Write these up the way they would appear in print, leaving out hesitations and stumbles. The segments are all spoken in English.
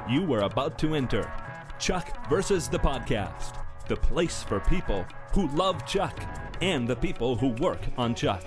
You were about to enter Chuck versus the podcast, the place for people who love Chuck and the people who work on Chuck.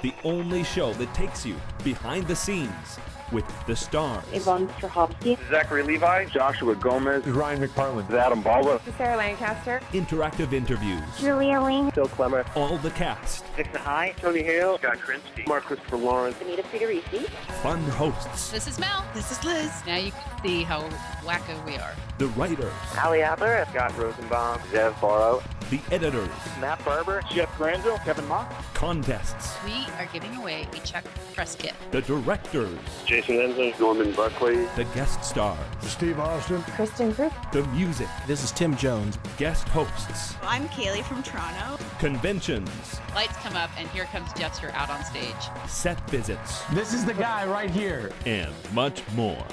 The only show that takes you behind the scenes with the stars. Yvonne Strahovski. Zachary Levi. Joshua Gomez. Ryan McParland. Adam Baldwin. Sarah Lancaster. Interactive interviews. Julia Ling. Phil Clemmer. All the cast. Dixon High. Tony Hale. Scott Krinsky. Mark Christopher Lawrence. Anita Federici. Fun hosts. This is Mel. This is Liz. Now you can see how wacko we are. The writers. Ali Adler. Scott Rosenbaum. Zev Barrow. The editors. Matt Barber. Jeff Granville. Kevin Mock. Contests. We are giving away a Chuck press kit. The directors. Jason Ensley. Norman Buckley. The guest stars. Steve Austin. Kristen Group. The music. This is Tim Jones. Guest hosts. I'm Kaylee from Toronto. Conventions. Lights come up, and here comes Jester out on stage. Set visits. This is the guy right here. And much more.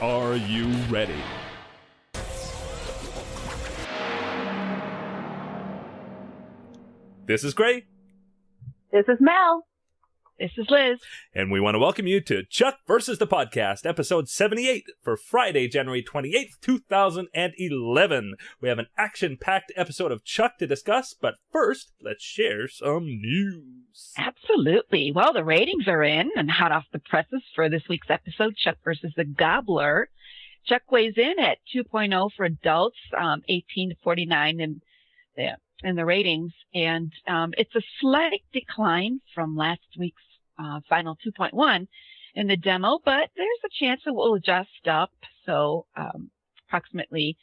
Are you ready? This is Gray. This is Mel. This is Liz. And we want to welcome you to Chuck versus the Podcast, episode 78 for Friday, January 28th, 2011. We have an action-packed episode of Chuck to discuss, but first, let's share some news. Absolutely. Well, the ratings are in and hot off the presses for this week's episode, Chuck versus the Gobbler. Chuck weighs in at 2.0 for adults, 18 to 49 in the ratings, and it's a slight decline from last week's final 2.1 in the demo, but there's a chance it will adjust up. So approximately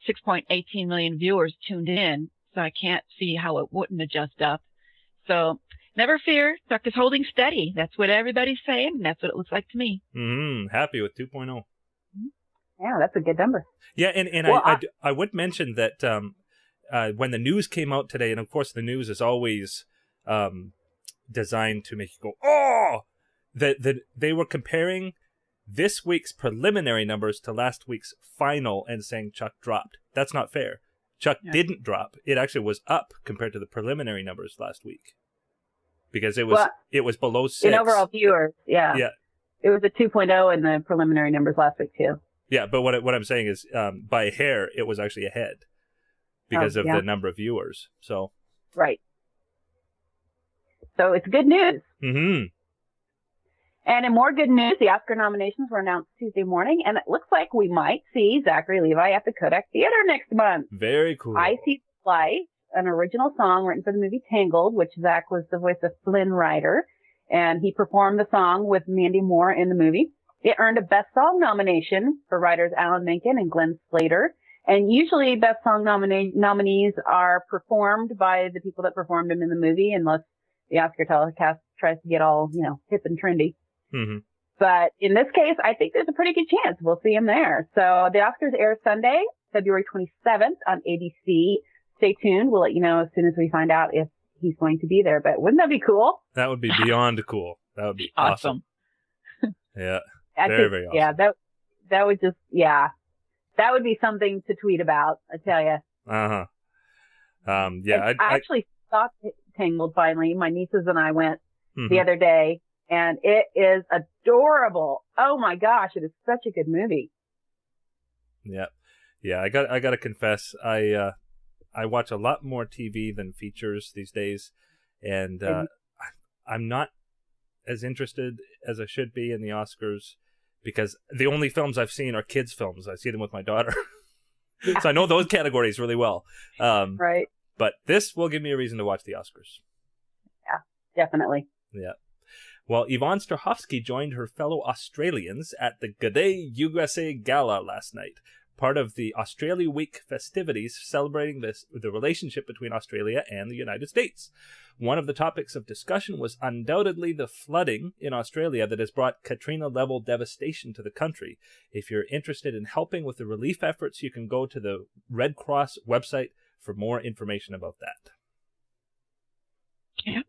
6.18 million viewers tuned in, so I can't see how it wouldn't adjust up. So never fear, Chuck is holding steady. That's what everybody's saying, and that's what it looks like to me. Happy with 2.0. Yeah, that's a good number. Yeah, and well, I would mention that when the news came out today, and of course the news is always designed to make you go, oh! That they were comparing this week's preliminary numbers to last week's final and saying Chuck dropped. That's not fair. Chuck didn't drop. It actually was up compared to the preliminary numbers last week. Because it was below 6. In overall viewers, yeah. It was a 2.0 in the preliminary numbers last week, too. Yeah, but what I'm saying is, by a hair, it was actually ahead because of the number of viewers. So right. So it's good news. Mm-hmm. And in more good news, the Oscar nominations were announced Tuesday morning, and it looks like we might see Zachary Levi at the Kodak Theater next month. Very cool. I See Light, an original song written for the movie Tangled, which Zach was the voice of Flynn Rider, and he performed the song with Mandy Moore in the movie. It earned a Best Song nomination for writers Alan Menken and Glenn Slater. And usually Best Song nominees are performed by the people that performed them in the movie, unless the Oscar telecast tries to get all, hip and trendy. Mm-hmm. But in this case, I think there's a pretty good chance we'll see him there. So the Oscars air Sunday, February 27th on ABC. Stay tuned. We'll let you know as soon as we find out if he's going to be there. But wouldn't that be cool? That would be beyond cool. That would be awesome. Yeah. Very awesome. Yeah, that would just, that would be something to tweet about, I tell you. Uh-huh. I actually saw Tangled finally. My nieces and I went the other day, and it is adorable. Oh my gosh, it is such a good movie. Yeah. Yeah, I got to confess, I watch a lot more TV than features these days, and I'm not as interested as I should be in the Oscars, because the only films I've seen are kids' films. I see them with my daughter. Yeah. So I know those categories really well. Right. But this will give me a reason to watch the Oscars. Yeah, definitely. Yeah. Well, Yvonne Strahovski joined her fellow Australians at the G'day USA Gala last night, part of the Australia Week festivities celebrating the relationship between Australia and the United States. One of the topics of discussion was undoubtedly the flooding in Australia that has brought Katrina-level devastation to the country. If you're interested in helping with the relief efforts, you can go to the Red Cross website for more information about that. Yeah.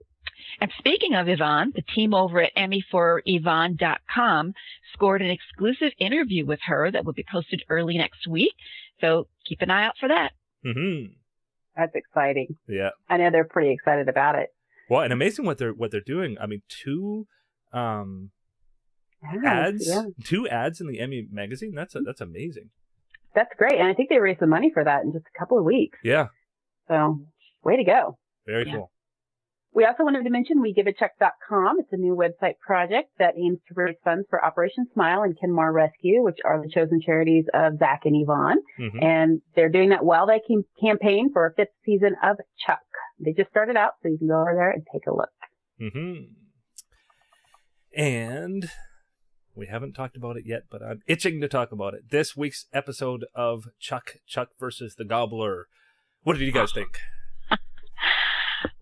And speaking of Yvonne, the team over at EmmyForYvonne.com scored an exclusive interview with her that will be posted early next week. So keep an eye out for that. Mm-hmm. That's exciting. Yeah. I know they're pretty excited about it. Well, and amazing what they're doing. I mean, two ads, Yeah. 2 ads in the Emmy magazine. That's amazing. That's great. And I think they raised the money for that in just a couple of weeks. Yeah, So, way to go. very Yeah. cool. We also wanted to mention WeGiveACheck.com. It's a new website project that aims to raise funds for Operation Smile and Kenmore Rescue, which are the chosen charities of Zach and Yvonne. Mhm. And they're doing that while they campaign for a 5th season of Chuck. They just started out, so you can go over there and take a look. Mm-hmm. And we haven't talked about it yet, but I'm itching to talk about it. This week's episode of Chuck versus the Gobbler. What did you guys think?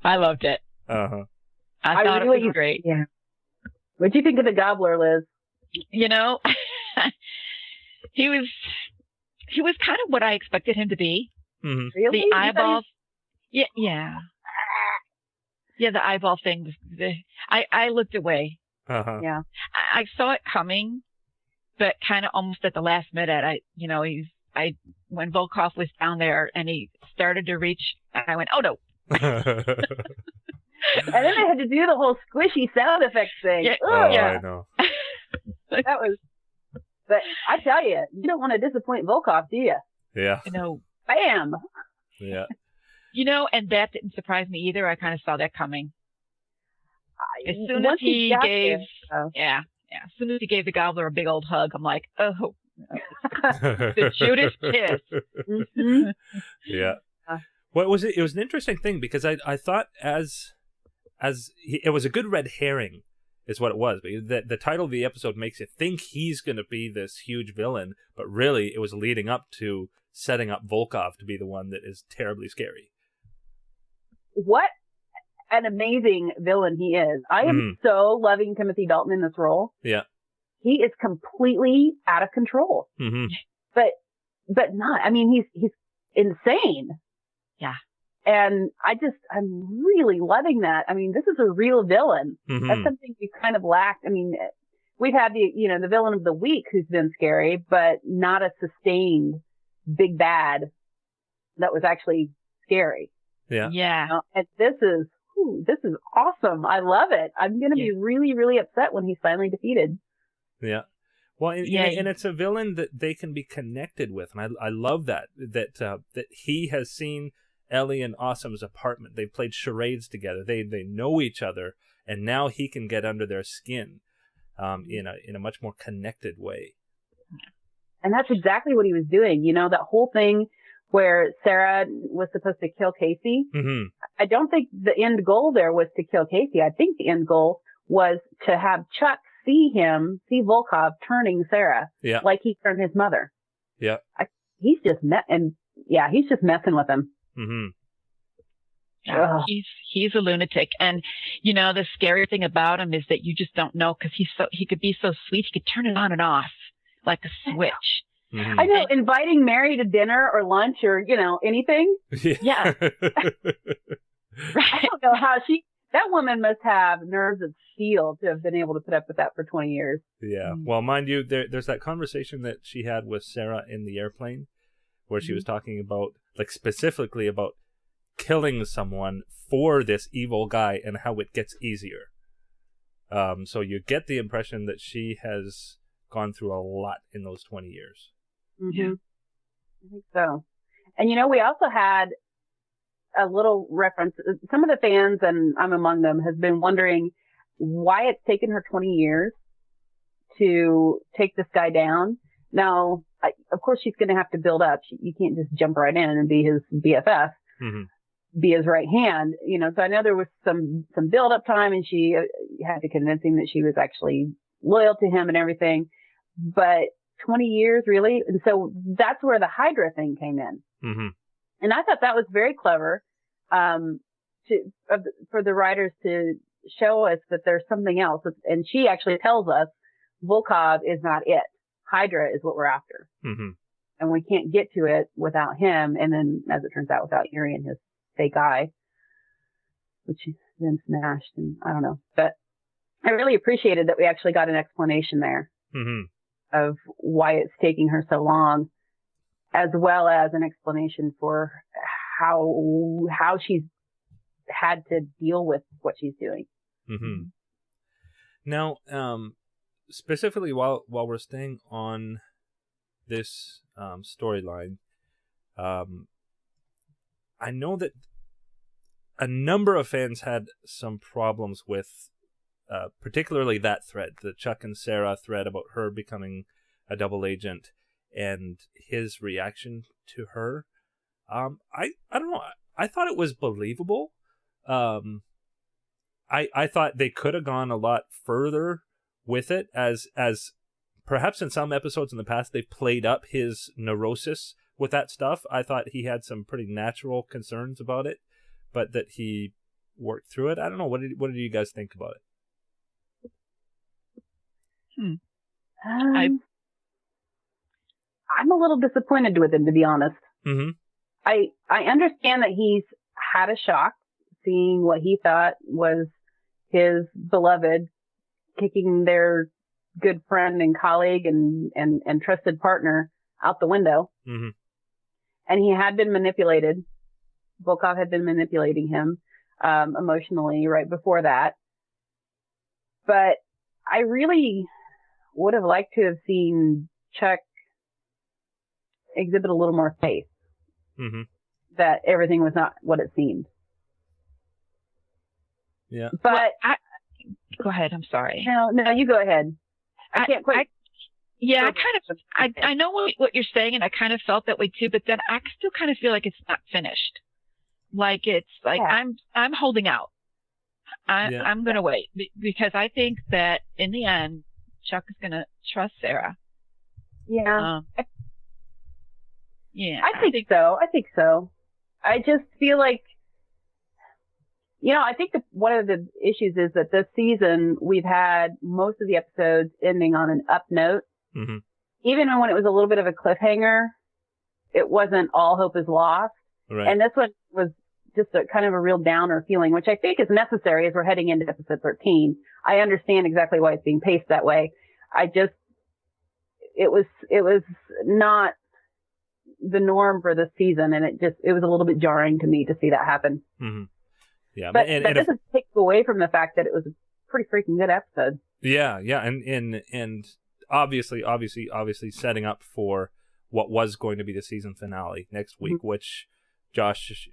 I loved it. Uh-huh. I thought it was great. Yeah. What'd you think of the Gobbler, Liz? You know, he was kind of what I expected him to be. Mm-hmm. Really? The eyeballs. Yeah. Yeah, the eyeball thing. I looked away. Uh-huh. Yeah. I saw it coming, but kind of almost at the last minute. When Volkov was down there and he started to reach, I went, oh no. And then they had to do the whole squishy sound effects thing. Yeah. Oh, Ugh. I know. That was, but I tell you, you don't want to disappoint Volkov, do you? Yeah. You know, Bam! Yeah. And that didn't surprise me either. I kind of saw that coming. As soon as Once he got gave, there, yeah. As soon as he gave the Gobbler a big old hug, I'm like, oh, the Judas kiss. Mhm. Yeah. What was it? It was an interesting thing because I thought it was a good red herring is what it was. The title of the episode makes you think he's going to be this huge villain, but really it was leading up to setting up Volkov to be the one that is terribly scary. What an amazing villain he is. I am so loving Timothy Dalton in this role. Yeah. He is completely out of control. Mm-hmm. But not, I mean, he's insane. Yeah. And I'm really loving that. I mean, this is a real villain. Mm-hmm. That's something we kind of lacked. I mean, we've had the villain of the week who's been scary, but not a sustained big bad that was actually scary. Yeah. Yeah. And this is awesome. I love it. I'm going to be really, really upset when he's finally defeated. Yeah. Well, and it's a villain that they can be connected with, and I love that he has seen Ellie and Awesome's apartment. They've played charades together. They know each other, and now he can get under their skin, in a much more connected way. And that's exactly what he was doing. That whole thing where Sarah was supposed to kill Casey. Mm-hmm. I don't think the end goal there was to kill Casey. I think the end goal was to have Chuck see Volkov turning Sarah, like he turned his mother. Yeah. He's just messing with him. Mm-hmm. Yeah, he's a lunatic. And, the scary thing about him is that you just don't know because he could be so sweet. He could turn it on and off like a switch. Mm-hmm. I know, inviting Mary to dinner or lunch or, anything. Yeah. I don't know how that woman must have nerves of steel to have been able to put up with that for 20 years. Yeah. Well, mind you, there's that conversation that she had with Sarah in the airplane where she was talking about, specifically about killing someone for this evil guy and how it gets easier. So you get the impression that she has gone through a lot in those 20 years. Mm-hmm. Yeah. I think so. And, we also had a little reference. Some of the fans, and I'm among them, has been wondering why it's taken her 20 years to take this guy down. Now, of course, she's going to have to build up. You can't just jump right in and be his BFF, be his right hand. So I know there was some build up time, and she had to convince him that she was actually loyal to him and everything. But 20 years, really? And so that's where the Hydra thing came in. Mm-hmm. And I thought that was very clever, for the writers to show us that there's something else. And she actually tells us Volkov is not it. Hydra is what we're after. Mm-hmm. And we can't get to it without him. And then, as it turns out, without Yuri and his fake eye, which he's then smashed. And I don't know. But I really appreciated that we actually got an explanation there of why it's taking her so long, as well as an explanation for how she's had to deal with what she's doing. Mm-hmm. Now, specifically while we're staying on this storyline, I know that a number of fans had some problems with particularly that thread, the Chuck and Sarah thread about her becoming a double agent and his reaction to her. I don't know. I thought it was believable. I thought they could have gone a lot further with it, as perhaps in some episodes in the past they've played up his neurosis with that stuff. I thought he had some pretty natural concerns about it, but that he worked through it. I don't know. What did you guys think about it? I'm a little disappointed with him, to be honest. Mm-hmm. I understand that he's had a shock seeing what he thought was his beloved kicking their good friend and colleague and trusted partner out the window. Mm-hmm. And he had been manipulated. Volkov had been manipulating him emotionally right before that. But I really would have liked to have seen Chuck exhibit a little more faith. Mm-hmm. That everything was not what it seemed. Yeah. But well, go ahead. I'm sorry. No, you go ahead. I can't quite. I know what you're saying, and I kind of felt that way too. But then I still kind of feel like it's not finished. Like it's like I'm holding out. I'm gonna wait because I think that in the end, Chuck is gonna trust Sarah. Yeah. Yeah. I think so. I just feel like, I think one of the issues is that this season we've had most of the episodes ending on an up note. Mm-hmm. Even when it was a little bit of a cliffhanger, it wasn't all hope is lost. Right. And this one was just a kind of a real downer feeling, which I think is necessary as we're heading into episode 13. I understand exactly why it's being paced that way. It was not the norm for this season, and it was a little bit jarring to me to see that happen. Mm-hmm. Yeah, but that doesn't take away from the fact that it was a pretty freaking good episode. Yeah, and obviously setting up for what was going to be the season finale next week, mm-hmm. which Josh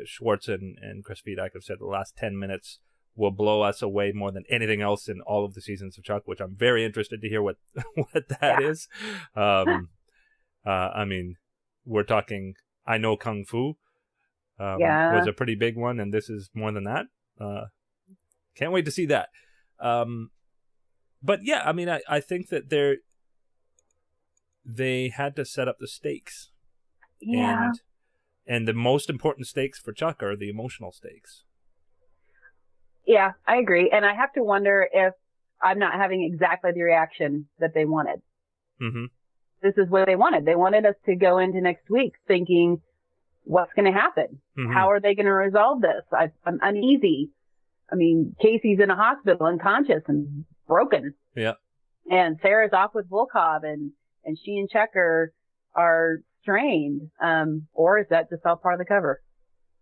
Schwartz and Chris Vidak have said the last 10 minutes will blow us away more than anything else in all of the seasons of Chuck, which I'm very interested to hear what that is. I mean, we're talking I Know Kung Fu was a pretty big one, and this is more than that. Can't wait to see that. But yeah, I mean, I think that they had to set up the stakes. Yeah. And the most important stakes for Chuck are the emotional stakes. Yeah, I agree. And I have to wonder if I'm not having exactly the reaction that they wanted. Mm-hmm. This is what they wanted. They wanted us to go into next week thinking, what's going to happen? Mm-hmm. How are they going to resolve this? I'm uneasy. I mean, Casey's in a hospital unconscious and broken. Yeah. And Sarah's off with Volkov and she and Chuck are strained. Or is that just all part of the cover?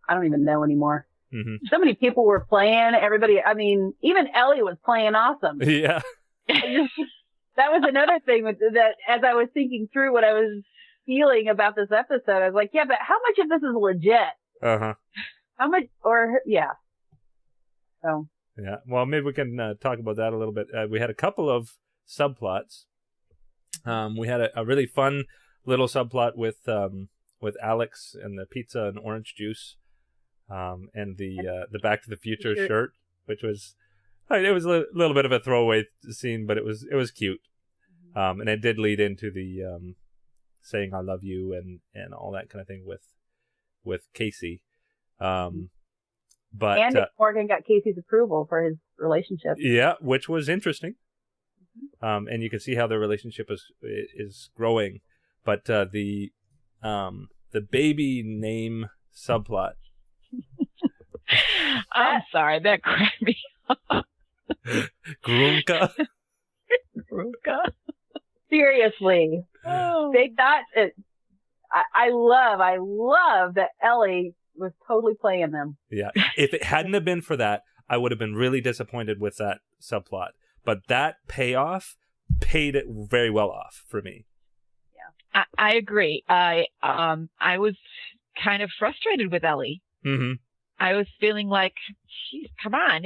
I don't even know anymore. Mm-hmm. So many people were playing. Everybody, I mean, even Ellie was playing awesome. Yeah. That was another thing that as I was thinking through what I was feeling about this episode, I was like, yeah, but how much of this is legit? Uh-huh. How much, yeah. So. Yeah. Well, maybe we can talk about that a little bit. We had a couple of subplots. We had a really fun little subplot with Alex and the pizza and orange juice, and the Back to the Future shirt, which was, it was a little bit of a throwaway scene, but it was cute. And it did lead into the saying I love you and all that kind of thing with Casey. But and Morgan got Casey's approval for his relationship. Yeah, which was interesting. And you can see how their relationship is growing. But the baby name subplot. I'm sorry, that cracked me up. Grunka. Grunka. Seriously. Oh. They thought it. I love that Ellie was totally playing them. Yeah. If it hadn't have been for that, I would have been really disappointed with that subplot. But that payoff paid it very well off for me. I agree. I was kind of frustrated with Ellie. Mm-hmm. I was feeling like, geez, come on.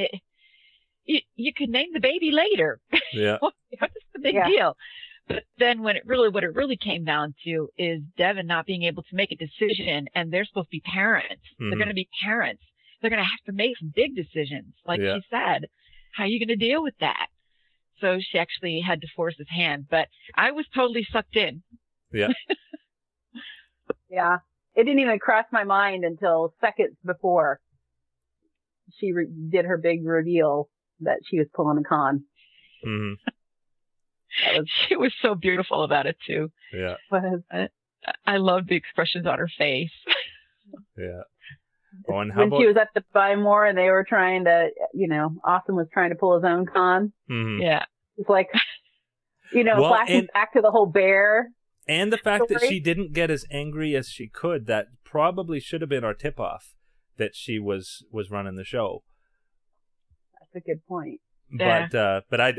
You could name the baby later. Yeah. What's the big deal? But then what it really came down to is Devin not being able to make a decision, and they're supposed to be parents. Mm-hmm. They're going to be parents. They're going to have to make some big decisions. Like she said, how are you going to deal with that? So she actually had to force his hand, but I was totally sucked in. Yeah. Yeah. It didn't even cross my mind until seconds before she did her big reveal that she was pulling a con. Mm-hmm. She was so beautiful about it too. Yeah. I loved the expressions on her face. Yeah. Oh, and how when about... she was at the Buy More and they were trying to, Austin was trying to pull his own con. Mm-hmm. Yeah. It's like, flashing back to the whole bear. And the fact that story. she didn't get as angry as she could, that probably should have been our tip-off that she was running the show. That's a good point. Yeah. But I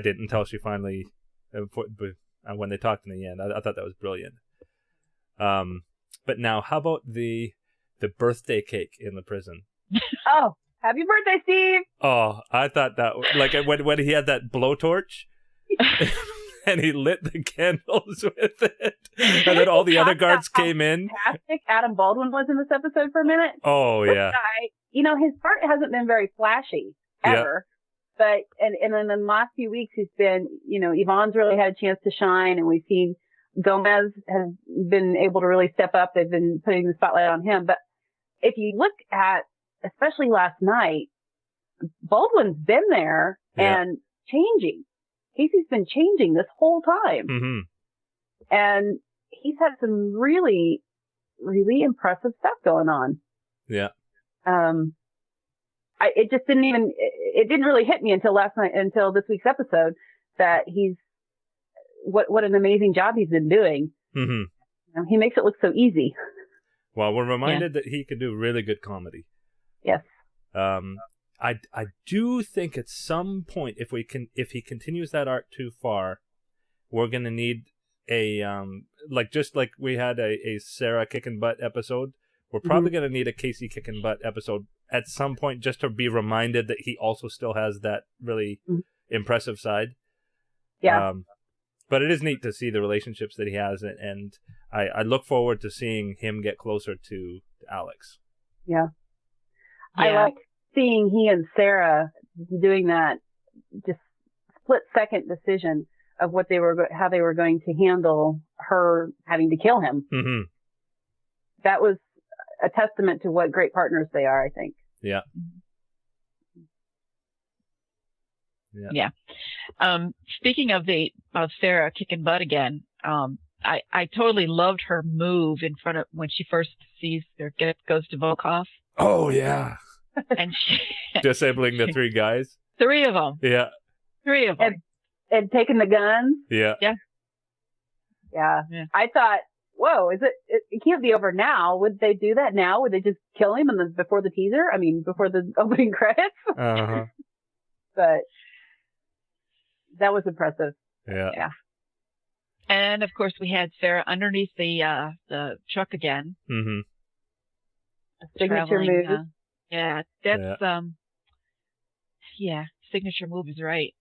didn't until she finally, when they talked in the end. I thought that was brilliant. But now, how about the birthday cake in the prison? Oh, happy birthday, Steve! Oh, I thought that, like, when he had that blowtorch and he lit the candles with it, and then all the other guards came in. Fantastic Adam Baldwin was in this episode for a minute. Oh, This yeah. guy, his part hasn't been very flashy ever. But, and in the last few weeks, he's been, Yvonne's really had a chance to shine, and we've seen Gomez has been able to really step up. They've been putting the spotlight on him. But if you look at, especially last night, Baldwin's been there and changing. Casey's been changing this whole time. Mm-hmm. And he's had some really, really impressive stuff going on. Yeah. It just it didn't really hit me until this week's episode that he's, what an amazing job he's been doing. Mm-hmm. He makes it look so easy. Well, we're reminded that he can do really good comedy. Yes. I do think at some point, if he continues that arc too far, we're gonna need a just like we had a Sarah kicking butt episode. We're probably gonna need a Casey kicking butt episode at some point, just to be reminded that he also still has that really impressive side. Yeah. But it is neat to see the relationships that he has, and I look forward to seeing him get closer to Alex. Yeah. I like seeing he and Sarah doing that just split-second decision of what how they were going to handle her having to kill him. Mm-hmm. That was a testament to what great partners they are, I think. Yeah. Yeah. Speaking of Sarah kicking butt again, I totally loved her move in front of when she first goes to Volkov. Oh yeah. And she disabling the three guys. Three of them. Yeah. Three of them. And taking the guns. Yeah. Yeah. Yeah. I thought, whoa, it can't be over now. Would they do that now? Would they just kill him before the teaser? I mean, before the opening credits? Uh-huh. But that was impressive. Yeah. Yeah. And of course we had Sarah underneath the truck again. Mm-hmm. Signature move. Yeah, that's signature move is right.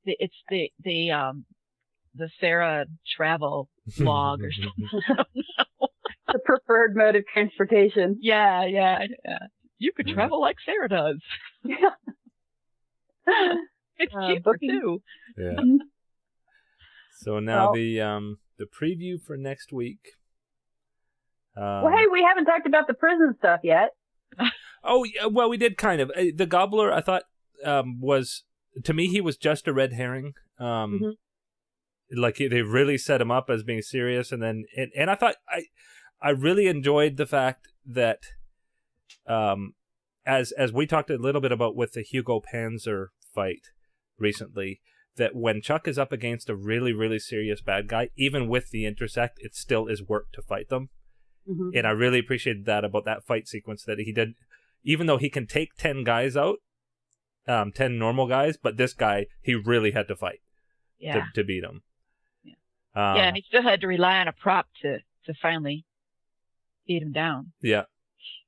It's the Sarah travel log or something. The preferred mode of transportation. Yeah. You could travel like Sarah does. Yeah. It's cheaper too. Yeah. So now the preview for next week. Well, hey, we haven't talked about the prison stuff yet. Oh, well, we did kind of. The Gobbler, I thought, was, to me, he was just a red herring. Like, they really set him up as being serious, and then, and I thought, I really enjoyed the fact that, as we talked a little bit about with the Hugo Panzer fight recently, that when Chuck is up against a really, really serious bad guy, even with the intersect, it still is work to fight them. Mm-hmm. And I really appreciated that about that fight sequence that he did, even though he can take 10 guys out, 10 normal guys, but this guy, he really had to fight. Yeah. to beat him. Yeah. And he still had to rely on a prop to finally beat him down. Yeah.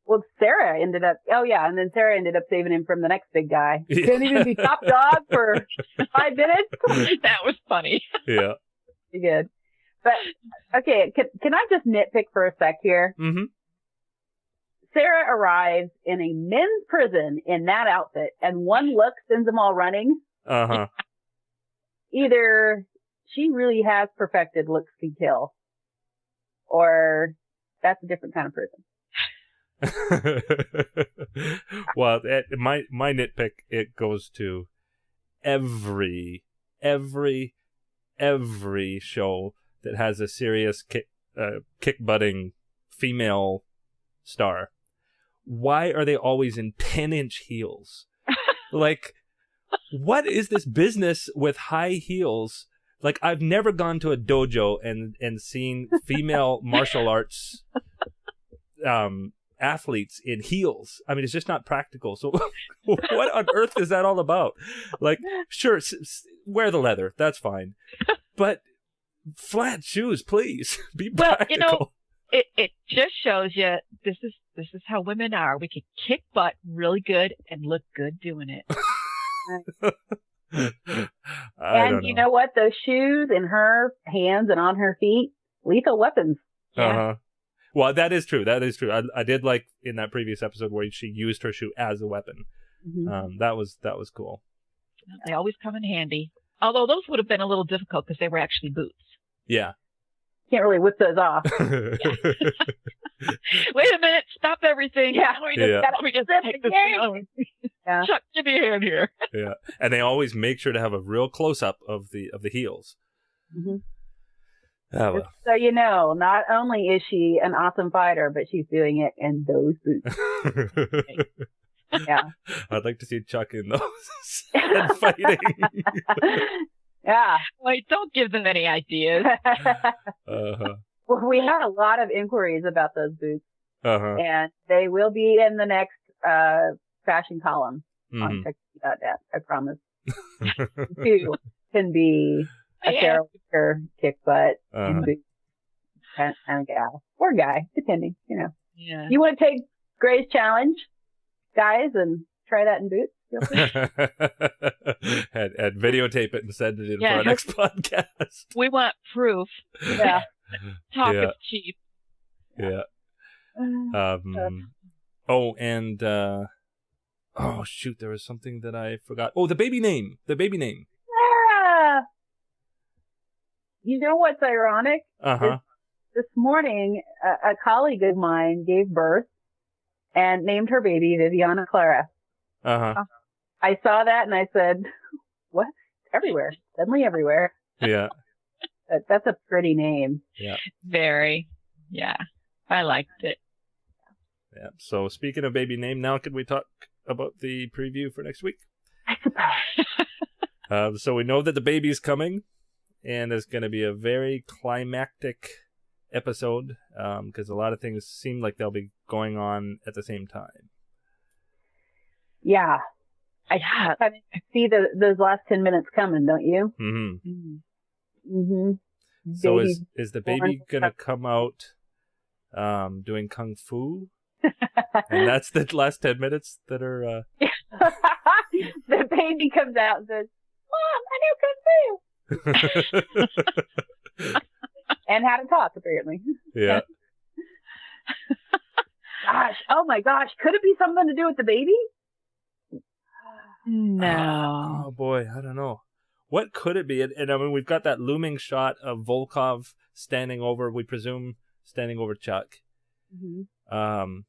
Well, Sarah ended up, and then Sarah ended up saving him from the next big guy. He couldn't even be top dog for 5 minutes. That was funny. Yeah. Pretty good. But, okay, can I just nitpick for a sec here? Mm-hmm. Sarah arrives in a men's prison in that outfit, and one look sends them all running. Uh-huh. Either she really has perfected looks can kill, or that's a different kind of prison. Well, my nitpick, it goes to every show that has a serious kick-butting female star. Why are they always in 10-inch heels? Like, what is this business with high heels? Like, I've never gone to a dojo and seen female martial arts athletes in heels. I mean, it's just not practical. So what on earth is that all about? Like, sure, wear the leather. That's fine. But flat shoes, please. Be practical. It just shows you this is how women are. We can kick butt really good and look good doing it. And you know what? Those shoes in her hands and on her feet, lethal weapons. Yeah. Uh-huh. Well, that is true. That is true. I did like in that previous episode where she used her shoe as a weapon. Mm-hmm. That was cool. They always come in handy. Although those would have been a little difficult because they were actually boots. Yeah. Can't really whip those off. Wait a minute! Stop everything! Yeah. Let me just take this thing. Yeah. Chuck, give me a hand here. Yeah, and they always make sure to have a real close up of the heels. Mm-hmm. Oh, well. So you know, not only is she an awesome fighter, but she's doing it in those boots. Yeah. I'd like to see Chuck in those and fighting. Yeah. Wait, don't give them any ideas. Uh-huh. Well, we had a lot of inquiries about those boots, Uh-huh. and they will be in the next fashion column on Mhm. Check.net. I promise. Two can be a Sarah Walker kick butt in boots kind of gal or guy, depending. You know. Yeah. You want to take Gray's challenge, guys, and try that in boots? Feel free. and videotape it and send it in for Yeah. our next podcast. We want proof. Yeah. Talk Yeah. is cheap. Yeah. And oh shoot, there was something that I forgot. Oh, the baby name. Sarah! You know what's ironic? Uh-huh. This morning, a colleague of mine gave birth and named her baby Viviana Clara. Uh-huh. I saw that and I said, what? Everywhere. Suddenly everywhere. Yeah. That's a pretty name. Yeah. Very. Yeah. I liked it. Yeah. So speaking of baby name, now can we talk about the preview for next week? I suppose. So we know that the baby's coming, and it's going to be a very climactic episode, because a lot of things seem like they'll be going on at the same time. Yeah. I kind of see those last 10 minutes coming, don't you? Mm-hmm. Mm-hmm. So is the baby going to come out doing kung fu? And that's the last 10 minutes that are... The baby comes out and says, Mom, I know kung fu! And how to talk, apparently. Yeah. Gosh, oh my gosh, could it be something to do with the baby? No. Oh boy, I don't know. What could it be? And I mean, we've got that looming shot of Volkov standing over, we presume, standing over Chuck. Mm-hmm.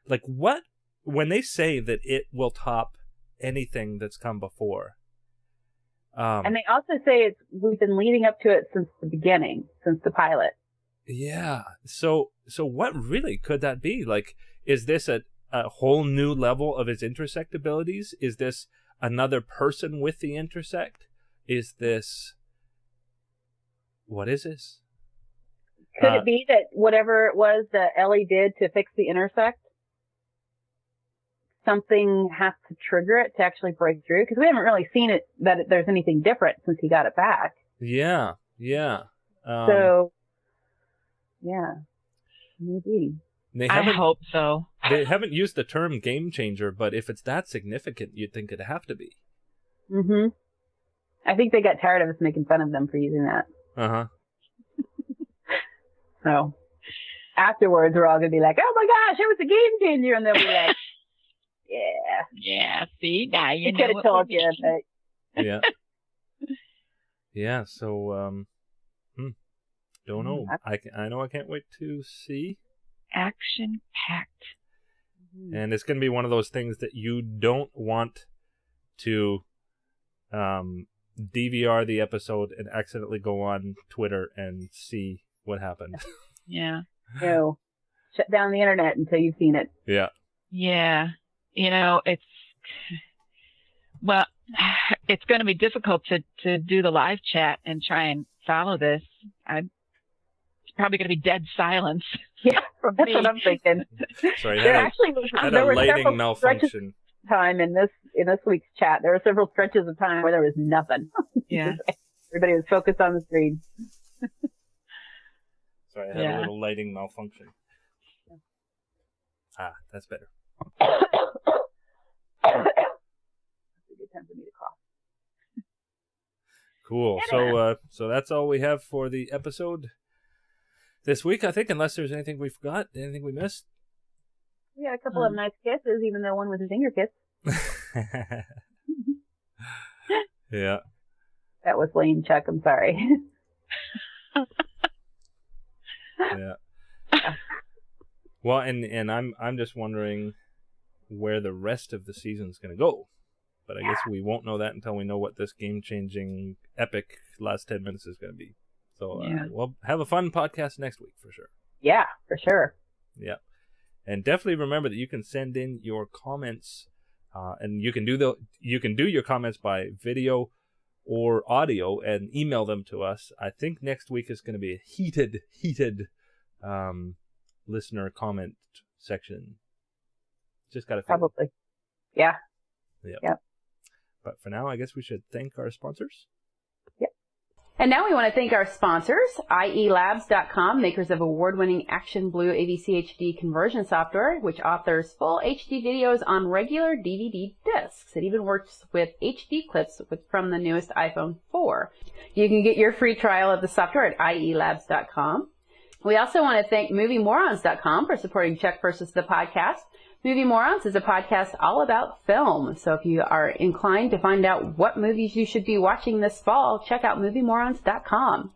Like what, when they say that it will top anything that's come before. And they also say we've been leading up to it since the beginning, since the pilot. Yeah. So what really could that be? Like, is this a whole new level of his intersect abilities? Is this another person with the intersect? Is this... What is this? Could it be that whatever it was that Ellie did to fix the intersect something has to trigger it to actually break through, because we haven't really seen it that there's anything different since he got it back. Yeah. So, yeah, maybe. I hope so. They haven't used the term game changer, but if it's that significant, you'd think it'd have to be. Mm-hmm. I think they got tired of us making fun of them for using that. Uh-huh. So, afterwards, we're all going to be like, oh my gosh, it was a game changer. And they'll be like, yeah. Yeah, see, now you know could have what told we're you. thinking. But... Yeah. Yeah, so, don't know. I know I can't wait to see. Action-packed. And it's going to be one of those things that you don't want to DVR the episode and accidentally go on Twitter and see what happened. Yeah. No. Shut down the internet until you've seen it. Yeah. Yeah. You know, it's going to be difficult to do the live chat and try and follow this. It's probably going to be dead silence. Yeah, from that's me. what I'm thinking. Sorry, There were lighting several malfunction. stretches of time in this week's chat. There were several stretches of time where there was nothing. Yeah. Everybody was focused on the screen. Sorry, I had a little lighting malfunction. That's better. That's a good time for me to cough. Cool. So that's all we have for the episode this week, I think, unless there's anything we forgot, anything we missed. We had a couple of nice kisses, even though one was a finger kiss. Yeah. That was lame, Chuck. I'm sorry. Yeah. Well, and I'm just wondering where the rest of the season's going to go. But I guess we won't know that until we know what this game-changing epic last 10 minutes is going to be. So we'll have a fun podcast next week for sure. Yeah, for sure. Yeah. And definitely remember that you can send in your comments, and you can do your comments by video or audio and email them to us. I think next week is going to be a heated listener comment section. Just got to probably. Yeah. Yep. But for now, I guess we should thank our sponsors. Yep. And now we want to thank our sponsors, ielabs.com, makers of award-winning Action Blue AVC HD conversion software, which authors full HD videos on regular DVD discs. It even works with HD clips from the newest iPhone 4. You can get your free trial of the software at ielabs.com. We also want to thank MovieMorons.com for supporting Chuck versus the podcast. Movie Morons is a podcast all about film. So if you are inclined to find out what movies you should be watching this fall, check out MovieMorons.com.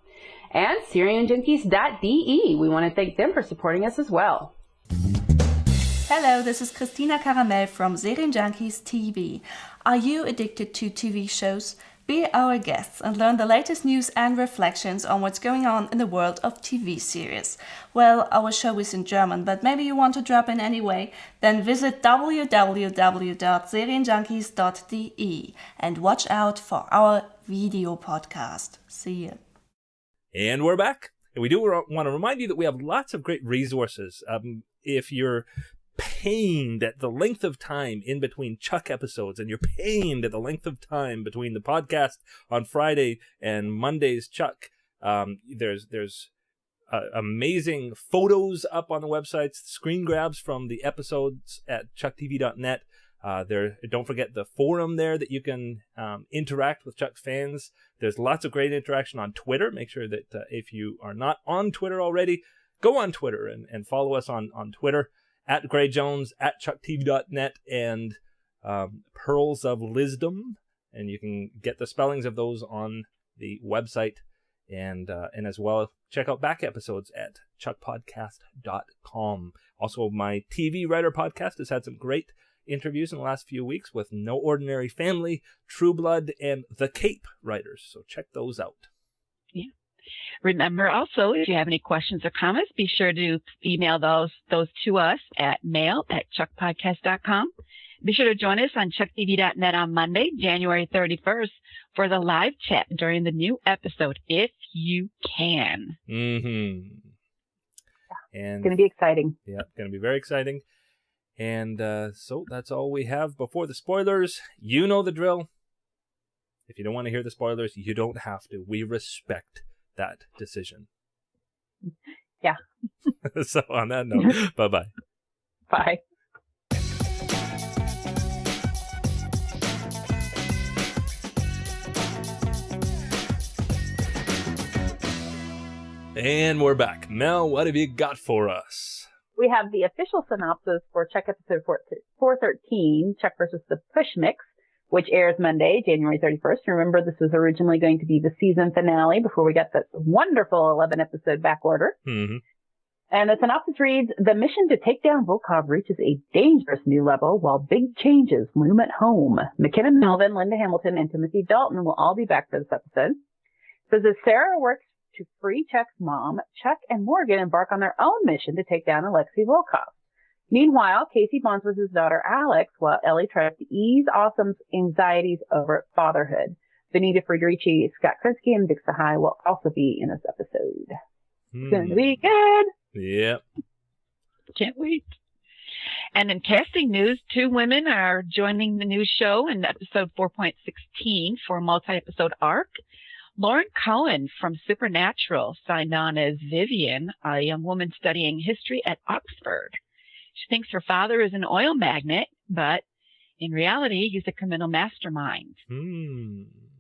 And SyrianJunkies.de. We want to thank them for supporting us as well. Hello, this is Christina Caramel from Serienjunkies TV. Are you addicted to TV shows? Be our guests and learn the latest news and reflections on what's going on in the world of TV series. Well, our show is in German, but maybe you want to drop in anyway? Then visit www.serienjunkies.de and watch out for our video podcast. See you. And we're back. And we do want to remind you that we have lots of great resources. If you're pained at the length of time in between Chuck episodes, and you're pained at the length of time between the podcast on Friday and Monday's Chuck, there's amazing photos up on the websites, screen grabs from the episodes at chucktv.net. Don't forget the forum there that you can interact with Chuck fans. There's lots of great interaction on Twitter. Make sure that if you are not on Twitter already, go on Twitter and follow us on Twitter. At Gray Jones, at ChuckTV.net, and Pearls of Lisdom, and you can get the spellings of those on the website, and as well check out back episodes at chuckpodcast.com. Also, my TV Writer podcast has had some great interviews in the last few weeks with No Ordinary Family, True Blood, and The Cape writers, so check those out. Yeah. Remember also, if you have any questions or comments, be sure to email those to us at mail@chuckpodcast.com. Be sure to join us on chucktv.net on Monday, January 31st, for the live chat during the new episode, if you can. Mm-hmm. And it's going to be exciting. Yeah, it's going to be very exciting. And so that's all we have before the spoilers. You know the drill. If you don't want to hear the spoilers, you don't have to. We respect that decision. Yeah. So on that note, bye-bye. Bye. And we're back. Mel, what have you got for us? We have the official synopsis for Chuck episode 413, Chuck versus the Push Mix, which airs Monday, January 31st. Remember, this was originally going to be the season finale before we got the wonderful 11-episode backorder. Mm-hmm. And the synopsis reads, the mission to take down Volkov reaches a dangerous new level while big changes loom at home. McKinnon Melvin, Linda Hamilton, and Timothy Dalton will all be back for this episode. So as Sarah works to free Chuck's mom, Chuck and Morgan embark on their own mission to take down Alexei Volkov. Meanwhile, Casey bonds with his daughter Alex while Ellie tries to ease Awesome's anxieties over fatherhood. Benita Frederici, Scott Krinsky, and Dick Sahai will also be in this episode. It's going to be good. Yep. Can't wait. And in casting news, 2 women are joining the new show in episode 4.16 for a multi-episode arc. Lauren Cohen from Supernatural signed on as Vivian, a young woman studying history at Oxford. She thinks her father is an oil magnate, but in reality, he's a criminal mastermind.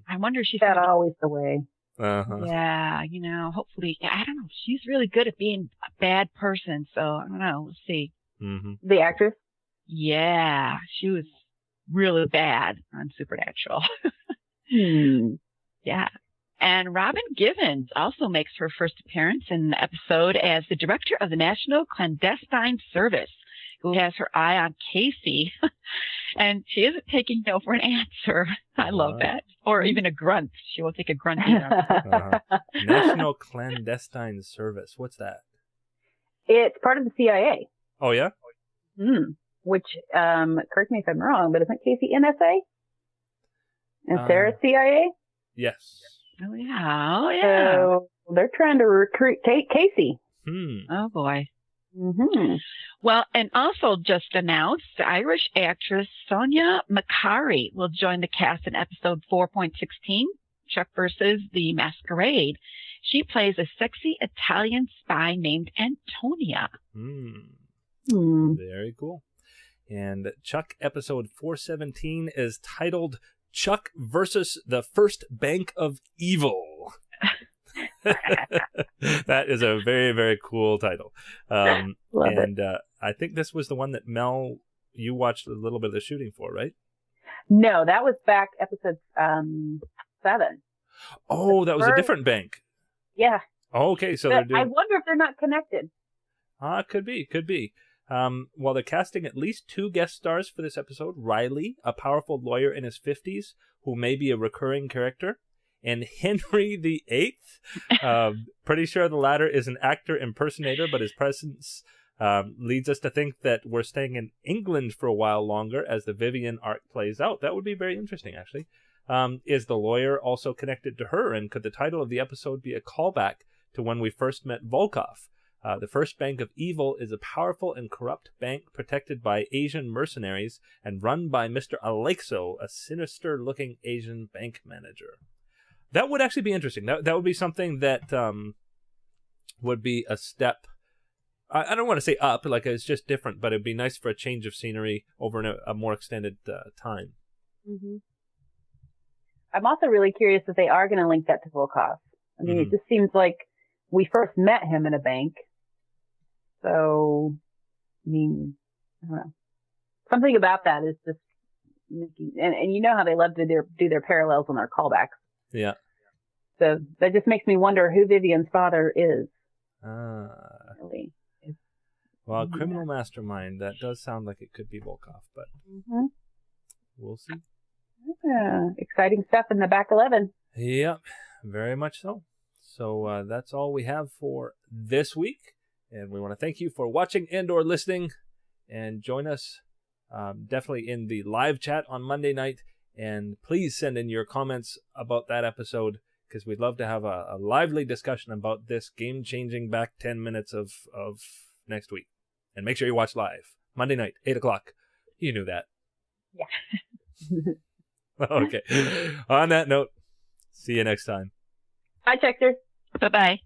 I wonder if she's... That's always the way. Uh-huh. Yeah, hopefully, I don't know. She's really good at being a bad person, so I don't know. We'll see. Mm-hmm. The actress? Yeah, she was really bad on Supernatural. Yeah. And Robin Givens also makes her first appearance in the episode as the director of the National Clandestine Service, who has her eye on Casey. And she isn't taking no for an answer. I love that. Or even a grunt. She won't take a grunt either. National Clandestine Service. What's that? It's part of the CIA. Oh, yeah? Which, correct me if I'm wrong, but isn't Casey NSA? And Sarah CIA? Yes. Oh, yeah. Oh, yeah. So they're trying to recruit Casey. Oh, boy. Mm-hmm. Well, and also just announced, Irish actress Sonia Macari will join the cast in episode 4.16, Chuck versus the Masquerade. She plays a sexy Italian spy named Antonia. Very cool. And Chuck episode 417 is titled Chuck versus the First Bank of Evil. That is a very, very cool title. Love and it. I think this was the one that Mel, you watched a little bit of the shooting for, right? No, that was back episode 7. Oh, that was a different bank. Yeah. Oh, okay, so But they're doing... I wonder if they're not connected. Could be. Well, they're casting at least 2 guest stars for this episode. Riley, a powerful lawyer in his 50s, who may be a recurring character. And Henry VIII. Pretty sure the latter is an actor impersonator, but his presence leads us to think that we're staying in England for a while longer as the Vivian arc plays out. That would be very interesting, actually. Is the lawyer also connected to her? And could the title of the episode be a callback to when we first met Volkov? The First Bank of Evil is a powerful and corrupt bank protected by Asian mercenaries and run by Mr. Alexo, a sinister-looking Asian bank manager. That would actually be interesting. That would be something that would be a step. I don't want to say up, like it's just different, but it'd be nice for a change of scenery over a more extended time. Mm-hmm. I'm also really curious if they are going to link that to Volkov. I mean, it just seems like we first met him in a bank. So, I mean, I don't know. Something about that is just making, and you know how they love to do their parallels on their callbacks. Yeah. So that just makes me wonder who Vivian's father is. Really. Well, criminal mastermind, that does sound like it could be Volkov, but we'll see. Yeah, exciting stuff in the back 11. Yep, very much so. So that's all we have for this week. And we want to thank you for watching and or listening. And join us definitely in the live chat on Monday night. And please send in your comments about that episode, because we'd love to have a lively discussion about this game-changing back 10 minutes of next week. And make sure you watch live. Monday night, 8 o'clock. You knew that. Yeah. Okay. On that note, see you next time. Bye, Checkers. Bye-bye.